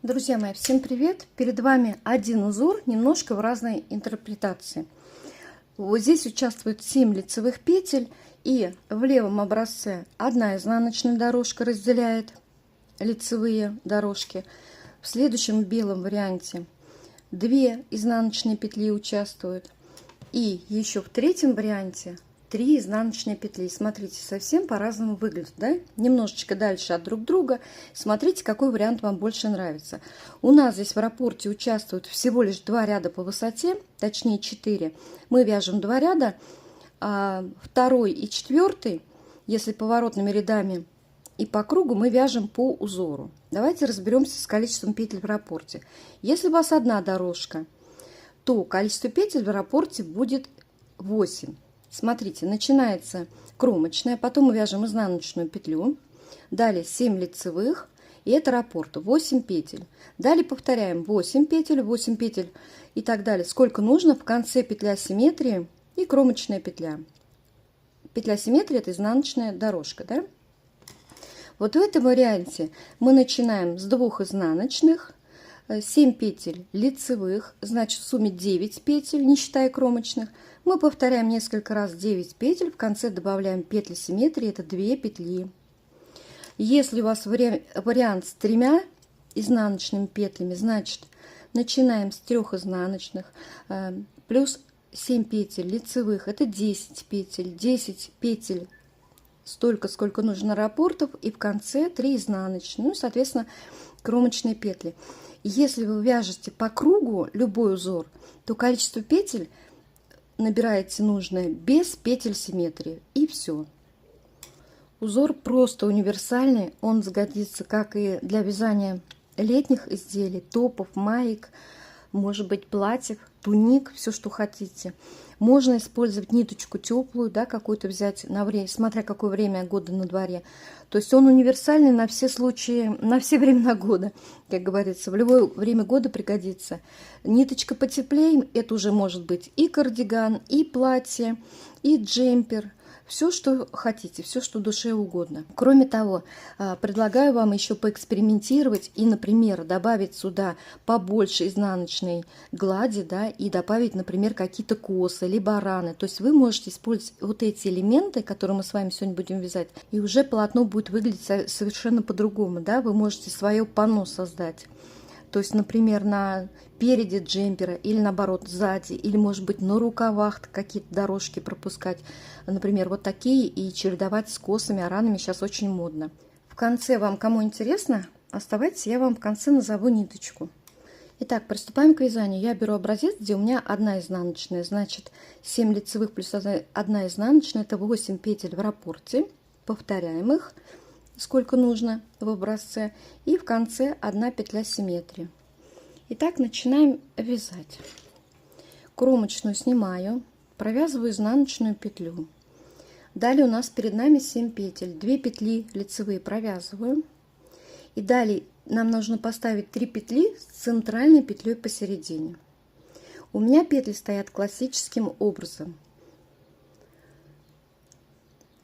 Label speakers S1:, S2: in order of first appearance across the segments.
S1: Друзья мои, всем привет! Перед вами один узор, немножко в разной интерпретации. Вот здесь участвует 7 лицевых петель, и в левом образце одна изнаночная дорожка разделяет лицевые дорожки. В следующем белом варианте 2 изнаночные петли участвуют. И еще в третьем варианте 3 изнаночные петли. Смотрите, совсем по-разному выглядит, да? Немножечко дальше от друг друга. Смотрите, какой вариант вам больше нравится. У нас здесь в раппорте участвуют всего лишь 2 ряда по высоте, точнее 4. Мы вяжем 2 ряда, а второй и четвертый, если поворотными рядами и по кругу, мы вяжем по узору. Давайте разберемся с количеством петель в раппорте. Если у вас одна дорожка, то количество петель в раппорте будет 8. Смотрите, начинается кромочная, потом мы вяжем изнаночную петлю, далее 7 лицевых, и это раппорт, 8 петель. Далее повторяем 8 петель и так далее. Сколько нужно, в конце петля симметрии и кромочная петля. Петля симметрии — это изнаночная дорожка, да? Вот в этом варианте мы начинаем с 2 изнаночных, 7 петель лицевых, значит в сумме 9 петель, не считая кромочных. Мы повторяем несколько раз 9 петель, в конце добавляем петли симметрии, это 2 петли. Если у вас вариант с 3 изнаночными петлями, значит начинаем с 3 изнаночных, плюс 7 петель лицевых, это 10 петель. 10 петель столько, сколько нужно раппортов, и в конце 3 изнаночные, ну, соответственно, кромочные петли. Если вы вяжете по кругу любой узор, то количество петель набираете нужное без петель симметрии, и все. Узор просто универсальный, он сгодится как и для вязания летних изделий, топов, маек, может быть платьев, туник, все что хотите. Можно использовать ниточку теплую, да, какую-то взять на время, смотря какое время года на дворе. То есть он универсальный на все случаи, на все времена года, как говорится, в любое время года пригодится. Ниточка потеплее, это уже может быть и кардиган, и платье, и джемпер. Все, что хотите, все, что душе угодно. Кроме того, предлагаю вам еще поэкспериментировать и, например, добавить сюда побольше изнаночной глади, да, и добавить, например, какие-то косы, либо раны. То есть вы можете использовать вот эти элементы, которые мы с вами сегодня будем вязать, и уже полотно будет выглядеть совершенно по-другому, да. Вы можете свое панно создать. То есть, например, на переде джемпера или наоборот сзади, или может быть на рукавах какие-то дорожки пропускать, например, вот такие, и чередовать с косами, ранами сейчас очень модно. В конце вам, кому интересно, оставайтесь, я вам в конце назову ниточку. Итак, приступаем к вязанию. Я беру образец, где у меня одна изнаночная, значит 7 лицевых плюс 1 изнаночная, это 8 петель в раппорте. Повторяем их сколько нужно в образце, и в конце 1 петля симметрии. Итак, начинаем вязать. Кромочную снимаю, провязываю изнаночную петлю. Далее у нас перед нами 7 петель, 2 петли лицевые провязываю, и далее нам нужно поставить 3 петли с центральной петлей посередине. У меня петли стоят классическим образом.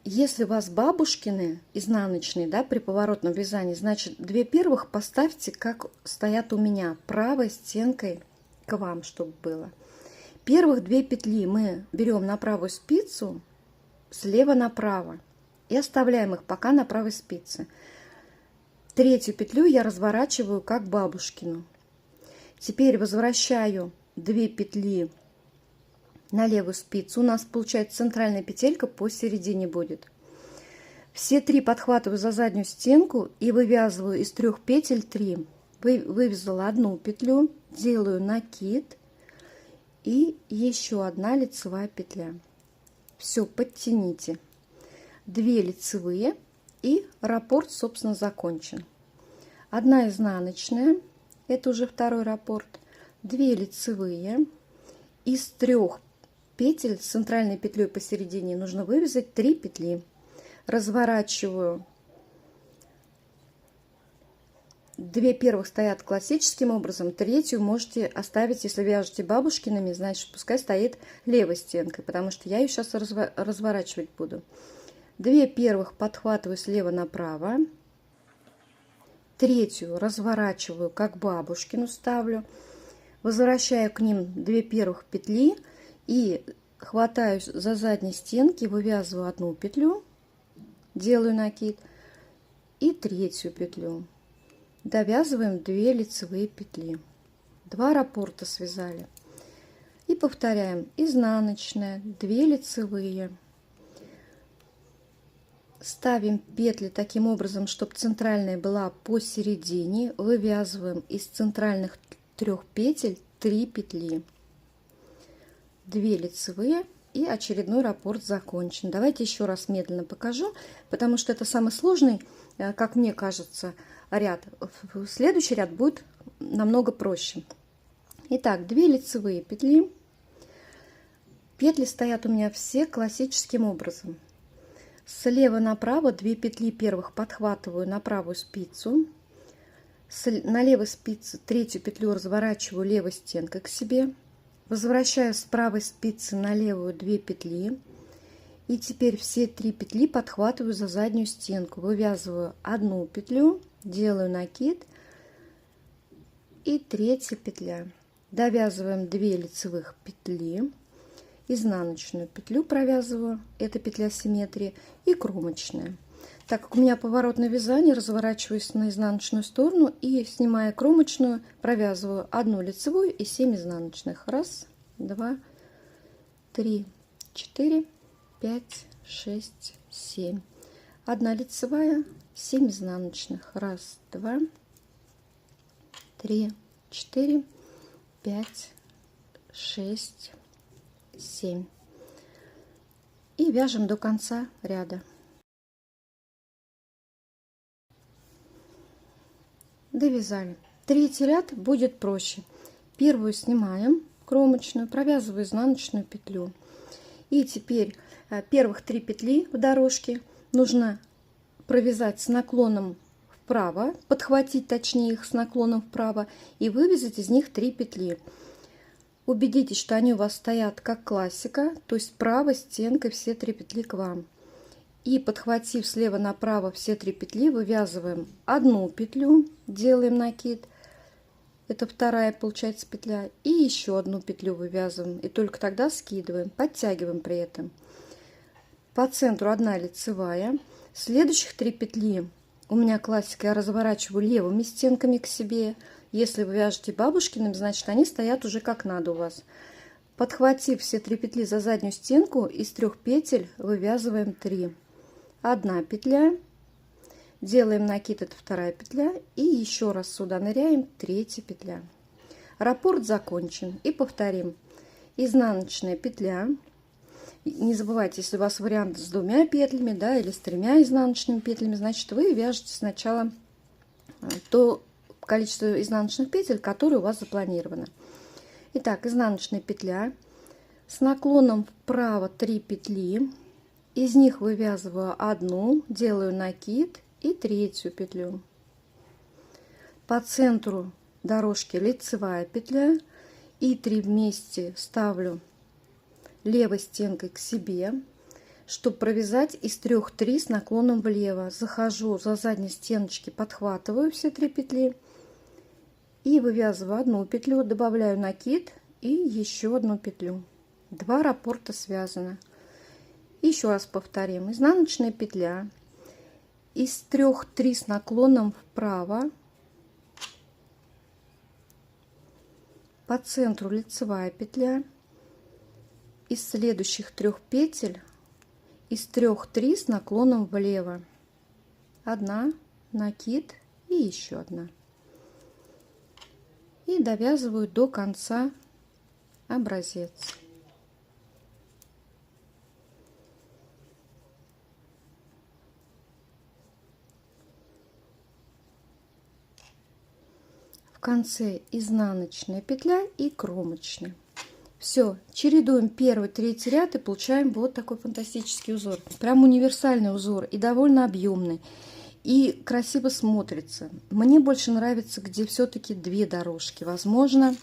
S1: Если у вас бабушкины изнаночные, да, при поворотном вязании, значит 2 первых поставьте, как стоят у меня, правой стенкой к вам, чтобы было. Первых 2 петли мы берем на правую спицу, слева направо, и оставляем их пока на правой спице. Третью петлю я разворачиваю как бабушкину. Теперь возвращаю 2 петли на левую спицу. У нас получается центральная петелька посередине будет. Все 3 подхватываю за заднюю стенку и вывязываю из 3 петель 3. Вывязала 1 петлю, делаю накид и еще 1 лицевая петля. Все, подтяните. 2 лицевые, и раппорт, собственно, закончен. 1 изнаночная, это уже второй раппорт, 2 лицевые, из 3 петель с центральной петлей посередине нужно вывязать 3 петли. Разворачиваю. 2 первых стоят классическим образом, 3 можете оставить, если вяжете бабушкиными, значит пускай стоит левой стенкой, потому что я ее сейчас разворачивать буду. 2 первых подхватываю слева направо, третью разворачиваю, как бабушкину ставлю, возвращаю к ним 2 первых петли и хватаюсь за задние стенки, вывязываю 1 петлю, делаю накид и третью петлю. Довязываем 2 лицевые петли. 2 раппорта связали. И повторяем: изнаночная, 2 лицевые. Ставим петли таким образом, чтобы центральная была посередине. Вывязываем из центральных 3 петель 3 петли. 2 лицевые и очередной раппорт закончен. Давайте еще раз медленно покажу, потому что это самый сложный, как мне кажется, ряд. Следующий ряд будет намного проще. Итак, 2 лицевые петли. Петли стоят у меня все классическим образом. Слева направо 2 петли первых подхватываю на правую спицу. На левой спице 3-ю петлю разворачиваю левой стенкой к себе. Возвращаю с правой спицы на левую 2 петли. И теперь все 3 петли подхватываю за заднюю стенку. Вывязываю 1 петлю, делаю накид и 3-я петля. Довязываем 2 лицевых петли. Изнаночную петлю провязываю, это петля симметрии, и кромочная. Так как у меня поворотное вязание, разворачиваюсь на изнаночную сторону и, снимая кромочную, провязываю 1 лицевую и 7 изнаночных. 1, 2, 3, 4, 5, 6, 7. 1 лицевая, 7 изнаночных. 1, 2, 3, 4, 5, 6, 7. И вяжем до конца ряда. Довязали. Третий ряд будет проще. Первую снимаем кромочную, провязываю изнаночную петлю. И теперь первых 3 петли в дорожке нужно провязать с наклоном вправо, подхватить точнее их с наклоном вправо и вывязать из них 3 петли. Убедитесь, что они у вас стоят как классика, то есть правой стенкой все 3 петли к вам. И подхватив слева направо все 3 петли, вывязываем 1 петлю, делаем накид, это вторая получается петля, и еще 1 петлю вывязываем, и только тогда скидываем, подтягиваем при этом. По центру 1 лицевая, следующих 3 петли у меня классика, я разворачиваю левыми стенками к себе. Если вы вяжете бабушкиным, значит они стоят уже как надо у вас. Подхватив все 3 петли за заднюю стенку, из 3 петель вывязываем 3. 1 петля, делаем накид, это вторая петля, и еще раз сюда ныряем, 3-я петля. Раппорт закончен. И повторим: изнаночная петля. Не забывайте, если у вас вариант с 2 петлями, да, или с 3 изнаночными петлями, значит вы вяжете сначала то количество изнаночных петель, которые у вас запланировано. Итак, изнаночная петля, с наклоном вправо 3 петли, из них вывязываю 1, делаю накид и 3-ю петлю. По центру дорожки лицевая петля и 3 вместе ставлю левой стенкой к себе, чтобы провязать из 3 3 с наклоном влево. Захожу за задние стеночки, подхватываю все 3 петли и вывязываю 1 петлю, добавляю накид и еще 1 петлю. 2 раппорта связано. Еще раз повторим: изнаночная петля, из 3 3 с наклоном вправо, по центру лицевая петля, из следующих 3 петель из 3 3 с наклоном влево, 1 накид и еще 1. И довязываю до конца образец. В конце изнаночная петля и кромочная. Все, чередуем 1-3 ряд и получаем вот такой фантастический узор. Прям универсальный узор и довольно объемный. И красиво смотрится. Мне больше нравится, где все-таки 2 дорожки. Возможно,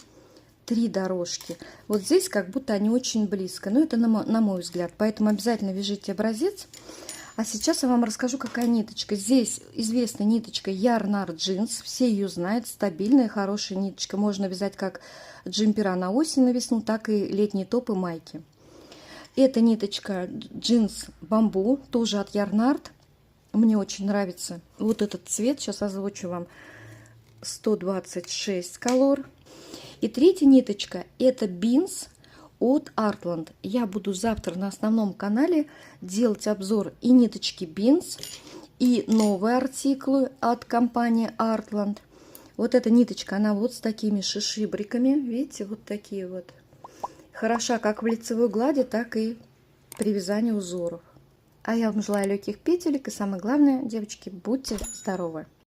S1: 3 дорожки. Вот здесь как будто они очень близко. Но это на мой взгляд. Поэтому обязательно вяжите образец. А сейчас я вам расскажу, какая ниточка. Здесь известная ниточка Yarnart Jeans. Все ее знают. Стабильная, хорошая ниточка. Можно вязать как джемпера на осень, на весну, так и летние топы, майки. Эта ниточка джинс бамбу, тоже от Yarnart. Мне очень нравится вот этот цвет. Сейчас озвучу вам. 126 колор. И третья ниточка это Beans от Artland. Я буду завтра на основном канале делать обзор и ниточки Beans, и новые артиклы от компании Artland. Вот эта ниточка, она вот с такими шишибриками. Видите, вот такие вот. Хороша как в лицевой глади, так и при вязании узоров. А я вам желаю легких петелек. И самое главное, девочки, будьте здоровы!